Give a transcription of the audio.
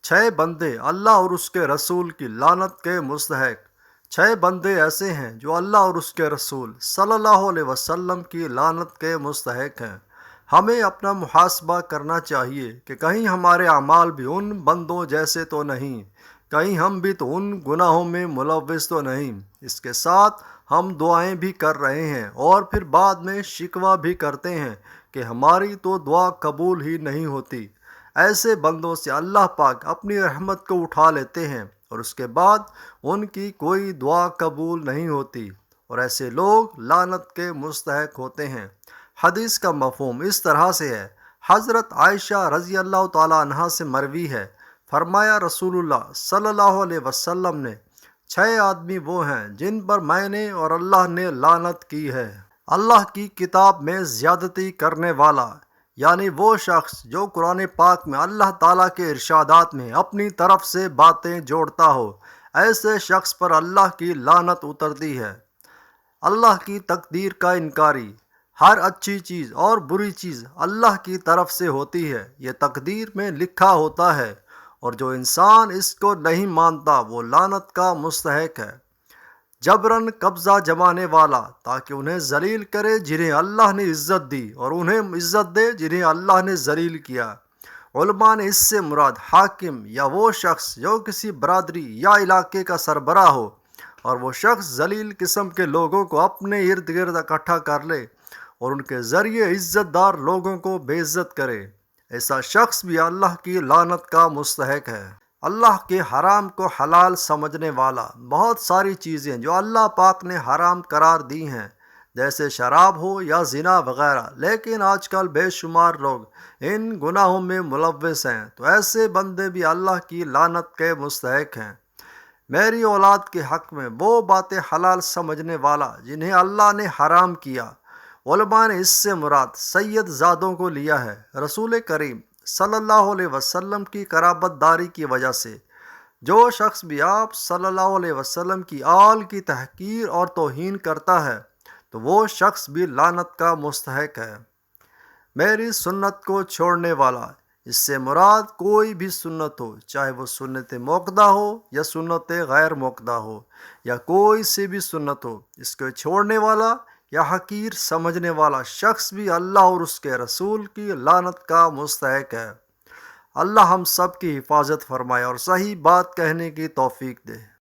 6 بندے اللہ اور اس کے رسول کی لعنت کے مستحق۔ 6 بندے ایسے ہیں جو اللہ اور اس کے رسول صلی اللہ علیہ وسلم کی لعنت کے مستحق ہیں۔ ہمیں اپنا محاسبہ کرنا چاہیے کہ کہیں ہمارے اعمال بھی ان بندوں جیسے تو نہیں، کہیں ہم بھی تو ان گناہوں میں ملوث تو نہیں۔ اس کے ساتھ ہم دعائیں بھی کر رہے ہیں اور پھر بعد میں شکوہ بھی کرتے ہیں کہ ہماری تو دعا قبول ہی نہیں ہوتی۔ ایسے بندوں سے اللہ پاک اپنی رحمت کو اٹھا لیتے ہیں اور اس کے بعد ان کی کوئی دعا قبول نہیں ہوتی، اور ایسے لوگ لعنت کے مستحق ہوتے ہیں۔ حدیث کا مفہوم اس طرح سے ہے۔ حضرت عائشہ رضی اللہ تعالیٰ عنہا سے مروی ہے، فرمایا رسول اللہ صلی اللہ علیہ وسلم نے 6 آدمی وہ ہیں جن پر میں نے اور اللہ نے لعنت کی ہے۔ اللہ کی کتاب میں زیادتی کرنے والا، یعنی وہ شخص جو قرآن پاک میں اللہ تعالیٰ کے ارشادات میں اپنی طرف سے باتیں جوڑتا ہو، ایسے شخص پر اللہ کی لعنت اترتی ہے۔ اللہ کی تقدیر کا انکاری۔ ہر اچھی چیز اور بری چیز اللہ کی طرف سے ہوتی ہے، یہ تقدیر میں لکھا ہوتا ہے، اور جو انسان اس کو نہیں مانتا وہ لعنت کا مستحق ہے۔ جبراً قبضہ جمانے والا تاکہ انہیں ذلیل کرے جنہیں اللہ نے عزت دی، اور انہیں عزت دے جنہیں اللہ نے ذلیل کیا۔ علماء نے اس سے مراد حاکم یا وہ شخص جو کسی برادری یا علاقے کا سربراہ ہو، اور وہ شخص ذلیل قسم کے لوگوں کو اپنے ارد گرد اکٹھا کر لے اور ان کے ذریعے عزت دار لوگوں کو بے عزت کرے، ایسا شخص بھی اللہ کی لعنت کا مستحق ہے۔ اللہ کے حرام کو حلال سمجھنے والا۔ بہت ساری چیزیں جو اللہ پاک نے حرام قرار دی ہیں، جیسے شراب ہو یا زنا وغیرہ، لیکن آج کل بے شمار لوگ ان گناہوں میں ملوث ہیں، تو ایسے بندے بھی اللہ کی لعنت کے مستحق ہیں۔ میری اولاد کے حق میں وہ باتیں حلال سمجھنے والا جنہیں اللہ نے حرام کیا۔ علماء نے اس سے مراد سید زادوں کو لیا ہے۔ رسول کریم صلی اللہ علیہ وسلم کی قرابت داری کی وجہ سے جو شخص بھی آپ صلی اللہ علیہ وسلم کی آل کی تحقیر اور توہین کرتا ہے، تو وہ شخص بھی لعنت کا مستحق ہے۔ میری سنت کو چھوڑنے والا، اس سے مراد کوئی بھی سنت ہو، چاہے وہ سنت موقدہ ہو یا سنت غیر موقدہ ہو، یا کوئی سی بھی سنت ہو، اس کو چھوڑنے والا یا حقیر سمجھنے والا شخص بھی اللہ اور اس کے رسول کی لعنت کا مستحق ہے۔ اللہ ہم سب کی حفاظت فرمائے اور صحیح بات کہنے کی توفیق دے۔